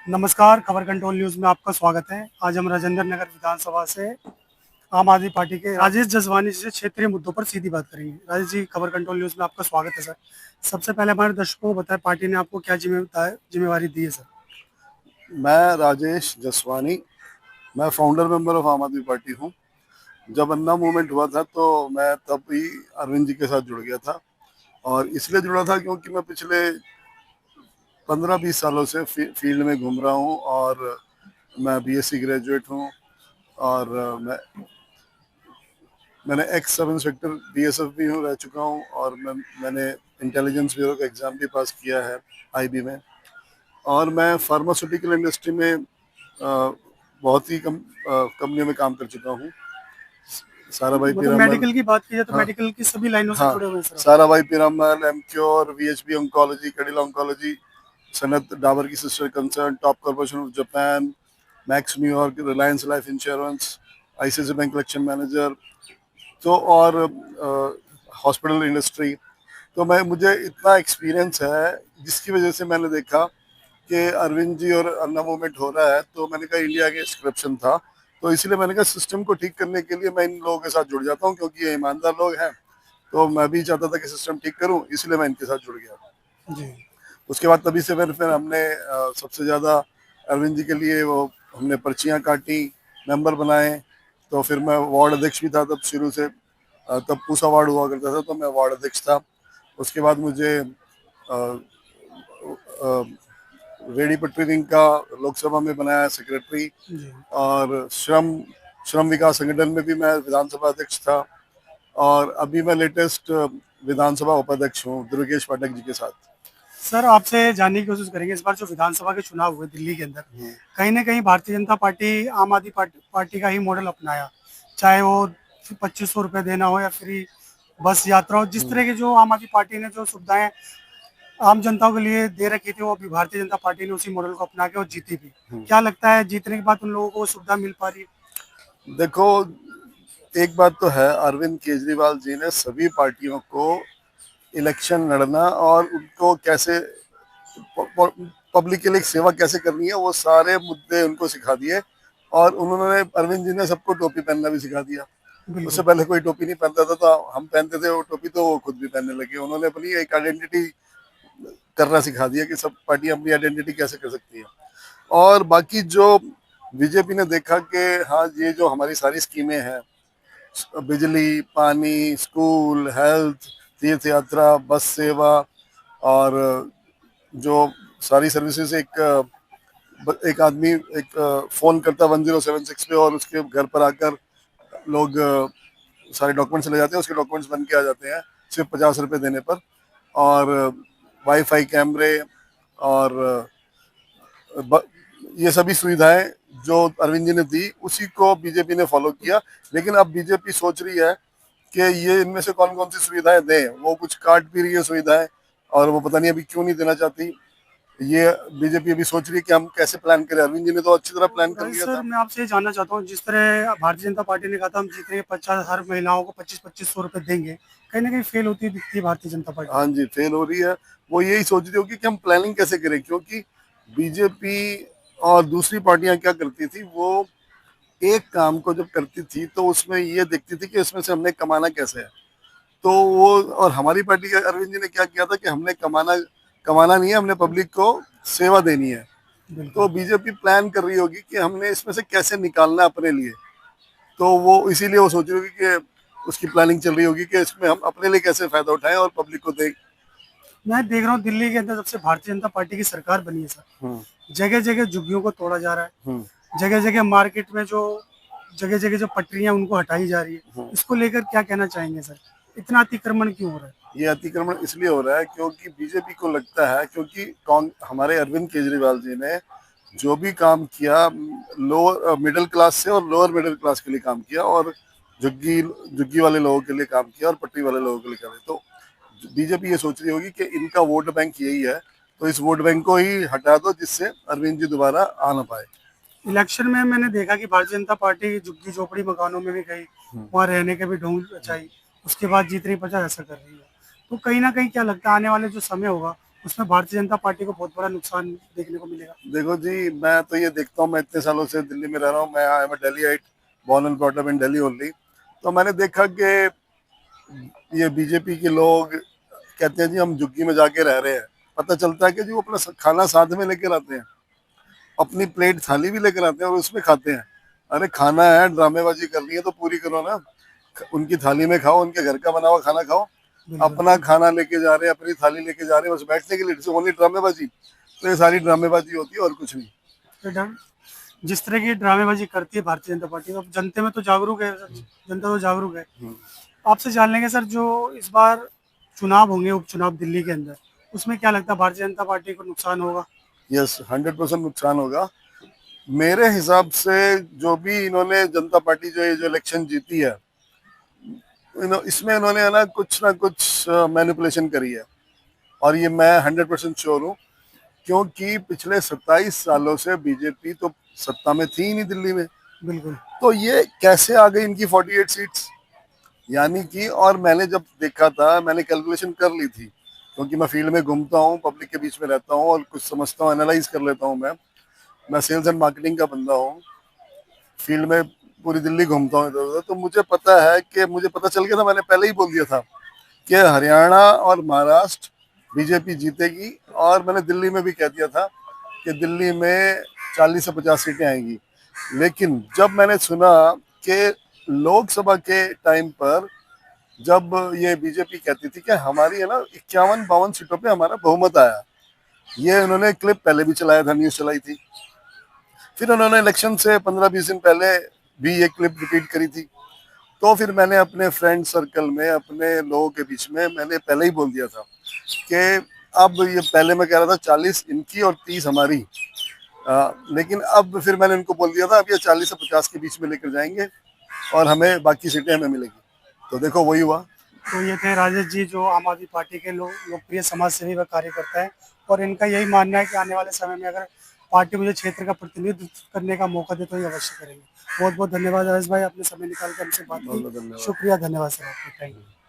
नमस्कार, खबर control news में आपका स्वागत है। आज हम राजेंद्र नगर विधानसभा से आम आदमी पार्टी के राजेश जसवानी जी से क्षेत्रीय मुद्दों पर सीधी बात करेंगे। राजेश जी, खबर कंट्रोल न्यूज़ में आपका स्वागत है सर। सबसे पहले हमारे दर्शकों को बताएं, पार्टी ने आपको क्या जिम्मेवारी दी है सर? मैं राजेश जसवानी। मैं फाउंडर मेंबर ऑफ आम आदमी पार्टी हूँ। जब अन्ना मूवमेंट हुआ था तो मैं तब ही अरविंद जी के साथ जुड़ गया था, और इसलिए जुड़ा था क्योंकि मैं पिछले 15-20 सालों से फील्ड में घूम रहा हूँ, और मैं बीएससी ग्रेजुएट हूँ। और मैंने एक्स सब इंस्पेक्टर बीएसएफ भी हूँ, रह चुका हूँ। और मैंने इंटेलिजेंस ब्यूरो का एग्ज़ाम भी पास किया है आईबी में। और मैं फार्मास्यूटिकल इंडस्ट्री में बहुत ही कंपनियों में काम कर चुका हूँ। सारा भाई मतलब पीरामल। मेडिकल की बात की जाए तो हाँ, मेडिकल की सभी लाइनों से हाँ। जुड़े हुए हैं सर आप। सारा भाई पीरामल, एमक्योर, वीएचबी ऑन्कोलॉजी, कडिला ऑन्कोलॉजी, सनत डाबर की sister concern, top corporation of Japan, max New York, Reliance life insurance, ICICI bank collection manager, तो और हॉस्पिटल इंडस्ट्री। तो मैं मुझे इतना एक्सपीरियंस है, जिसकी वजह से मैंने देखा कि अरविंद जी और अन्ना मूवमेंट हो रहा है, तो मैंने कहा इंडिया के करप्शन था। तो इसलिए मैंने कहा सिस्टम को ठीक करने के लिए मैं इन लोगों के साथ जुड़ जाता हूँ, क्योंकि ये ईमानदार लोग हैं। तो मैं भी चाहता था कि सिस्टम ठीक करूँ, इसलिए मैं इनके साथ जुड़ गया। जी। उसके बाद तभी से फिर हमने सबसे ज़्यादा अरविंद जी के लिए वो हमने पर्चियाँ काटी, मेंबर बनाए। तो फिर मैं वार्ड अध्यक्ष भी था तब शुरू से। तब पूसा वार्ड हुआ करता था, तो मैं वार्ड अध्यक्ष था। उसके बाद मुझे अ, अ, रेडी पटरी रिंग का लोकसभा में बनाया सेक्रेटरी। जी। और श्रम श्रम विकास संगठन में भी मैं विधानसभा अध्यक्ष था। और अभी मैं लेटेस्ट विधानसभा उपाध्यक्ष हूँ दुर्गेश पाठक जी के साथ। सर, आपसे जानने की कोशिश करेंगे, इस बार जो विधानसभा के चुनाव हुए दिल्ली के अंदर, कहीं ना कहीं भारतीय जनता पार्टी आम आदमी पार्टी का ही मॉडल अपनाया। चाहे वो 2500 रुपये देना हो या फ्री बस यात्रा हो, जिस तरह की जो आम आदमी पार्टी ने जो सुविधाएं आम जनता के लिए दे रखी थी, वो अभी भारतीय जनता पार्टी ने उसी मॉडल को अपना के और जीती भी। क्या लगता है, जीतने के बाद उन लोगों को वो सुविधा मिल पा रही है? देखो, एक बात तो है, अरविंद केजरीवाल जी ने सभी पार्टियों को इलेक्शन लड़ना और उनको कैसे पब्लिक के लिए सेवा कैसे करनी है, वो सारे मुद्दे उनको सिखा दिए। और उन्होंने अरविंद जी ने सबको टोपी पहनना भी सिखा दिया। उससे बिल्कुल। पहले कोई टोपी नहीं पहनता था, तो हम पहनते थे वो टोपी, तो वो खुद भी पहनने लगे। उन्होंने अपनी एक आइडेंटिटी करना सिखा दिया कि सब पार्टियां अपनी आइडेंटिटी कैसे कर सकती है। और बाकी जो बीजेपी ने देखा कि हाँ, ये जो हमारी सारी स्कीमें हैं, बिजली, पानी, स्कूल, हेल्थ, तीर्थ यात्रा, बस सेवा, और जो सारी सर्विसेज एक आदमी एक फ़ोन करता 1076 पे, और उसके घर पर आकर लोग सारे डॉक्यूमेंट्स ले जाते हैं, उसके डॉक्यूमेंट्स बन के आ जाते हैं सिर्फ 50 रुपये देने पर। और वाईफाई कैमरे, और ये सभी सुविधाएं जो अरविंद जी ने दी, उसी को बीजेपी ने फॉलो किया। लेकिन अब बीजेपी सोच रही है कि ये इनमें से कौन कौन सी सुविधाएं दें। वो कुछ काट भी रही है सुविधाएं, और वो पता नहीं अभी क्यों नहीं देना चाहती। ये बीजेपी अभी सोच रही है कि हम कैसे प्लान करें। अरविंद जी ने तो अच्छी तरह प्लान कर राइट लिया सर, था। मैं आपसे ये जानना चाहता हूँ, जिस तरह भारतीय जनता पार्टी ने कहा था हम जीतेंगे, 50 हर महिलाओं को 25-2500 रुपये देंगे, कहीं ना कहीं फेल होती दिखती है भारतीय जनता पार्टी। हाँ जी, फेल हो रही है। वो यही सोच रही होगी कि हम प्लानिंग कैसे करें, क्योंकि बीजेपी और दूसरी पार्टियां क्या करती थी, वो एक काम को जब करती थी तो उसमें ये देखती थी कि इसमें से हमने कमाना कैसे है। तो वो, और हमारी पार्टी के अरविंद जी ने क्या किया था कि हमने कमाना कमाना नहीं है, हमने पब्लिक को सेवा देनी है। बिल्कुल। तो बीजेपी प्लान कर रही होगी कि हमने इसमें से कैसे निकालना है अपने लिए। तो वो इसीलिए वो सोच रही होगी कि उसकी प्लानिंग चल रही होगी कि इसमें हम अपने लिए कैसे फायदा उठाएं और पब्लिक को दें। मैं देख रहा हूँ दिल्ली के अंदर जब से भारतीय जनता पार्टी की सरकार बनी है हम्म, सर, जगह जगह झुग्गियों को तोड़ा जा रहा हम्म, है। जगह जगह मार्केट में जो जगह जगह जो पटरियां उनको हटाई जा रही है। हम्म। इसको लेकर क्या कहना चाहेंगे सर? इतना अतिक्रमण क्यों हो रहा है? ये अतिक्रमण इसलिए हो रहा है क्योंकि बीजेपी को लगता है, क्योंकि कौन हमारे अरविंद केजरीवाल जी ने जो भी काम किया, लोअर मिडिल क्लास से और लोअर मिडिल क्लास के लिए काम किया, और झुग्गी झुग्गी वाले लोगों के लिए काम किया, और पट्टी वाले लोगों के लिए काम किया। तो बीजेपी ये सोच रही होगी कि इनका वोट बैंक यही है, तो इस वोट बैंक को ही हटा दो, जिससे अरविंद जी दोबारा आ ना पाए। इलेक्शन में मैंने देखा कि भारतीय जनता पार्टी झुग्गी झोपड़ी मकानों में भी गई, वहाँ रहने के भी ढोंग रचाई, उसके बाद जीतने प्रचार ऐसा कर रही है। तो कहीं ना कहीं क्या लगता है, आने वाले जो समय होगा उसमें भारतीय जनता पार्टी को बहुत बड़ा नुकसान देखने को मिलेगा। देखो जी, मैं तो ये देखता हूँ, मैं इतने सालों से दिल्ली में रह रहा हूँ, मैं I am Delhiite, born and brought up in Delhi only. तो मैंने देखा कि ये बीजेपी के लोग कहते हैं जी हम झुग्गी में जाके रह रहे हैं, पता चलता है कि जी वो अपना खाना साथ में लेकर आते हैं, अपनी प्लेट थाली भी लेकर आते हैं और उसमें खाते हैं। अरे खाना है, ड्रामेबाजी करनी है तो पूरी करो ना, उनकी थाली में खाओ, उनके घर का बना हुआ खाना खाओ। बिल्कुल। अपना खाना लेके जा रहे हैं, अपनी थाली लेके जा रहे हैं, बस बैठने के लिए, ओनली ड्रामेबाजी। तो ये सारी ड्रामेबाजी होती है और कुछ नहीं। तो जिस तरह की ड्रामेबाजी करती है भारतीय जनता पार्टी, अब जनता में तो जागरूक है, जनता तो जागरूक है। आपसे जान लेंगे सर, जो इस बार चुनाव होंगे, उपचुनाव दिल्ली के अंदर, उसमें क्या लगता है भारतीय जनता पार्टी को नुकसान होगा? यस, 100% नुकसान होगा मेरे हिसाब से। जो भी इन्होंने जनता पार्टी जो ये जो इलेक्शन जीती है, इसमें इन्होंने है ना कुछ मैनिपुलेशन करी है, और ये मैं 100% श्योर हूँ, क्योंकि पिछले 27 सालों से बीजेपी तो सत्ता में थी ही नहीं दिल्ली में। बिल्कुल। तो ये कैसे आ गई इनकी 48 सीट्स, यानी कि, और मैंने जब देखा था, मैंने कैलकुलेशन कर ली थी, क्योंकि मैं फील्ड में घूमता हूँ, पब्लिक के बीच में रहता हूँ और कुछ समझता हूँ, एनालाइज कर लेता हूँ। मैं सेल्स एंड मार्केटिंग का बंदा हूँ, फील्ड में पूरी दिल्ली घूमता हूँ इधर उधर, तो मुझे पता है कि, मुझे पता चल गया था, मैंने पहले ही बोल दिया था कि हरियाणा और महाराष्ट्र बीजेपी जीतेगी, और मैंने दिल्ली में भी कह दिया था कि दिल्ली में 40 से 50 सीटें आएंगी। लेकिन जब मैंने सुना कि लोकसभा के टाइम पर जब ये बीजेपी कहती थी कि हमारी है ना 51-52 सीटों पे हमारा बहुमत आया, ये उन्होंने क्लिप पहले भी चलाया था, न्यूज चलाई थी। फिर उन्होंने इलेक्शन से 15-20 दिन पहले भी ये क्लिप रिपीट करी थी। तो फिर मैंने अपने फ्रेंड सर्कल में, अपने लोगों के बीच में, मैंने पहले ही बोल दिया था कि अब ये, पहले मैं कह रहा था 40 इनकी और 30 हमारी, लेकिन अब फिर मैंने उनको बोल दिया था अब ये 40 से 50 के बीच में लेकर जाएंगे और हमें बाकी सीटें हमें मिलेगी। तो देखो वही हुआ। तो ये थे राजेश जी, जो आम आदमी पार्टी के लोकप्रिय समाज सेवी व कार्यकर्ता है, और इनका यही मानना है कि आने वाले समय में अगर पार्टी मुझे क्षेत्र का प्रतिनिधित्व करने का मौका दे तो ये अवश्य करेंगे। बहुत बहुत धन्यवाद राजेश भाई, आपने समय निकाल कर हमसे बात बहुत बहुत की। धन्यवाद। शुक्रिया, धन्यवाद सर आपका, थैंक यू।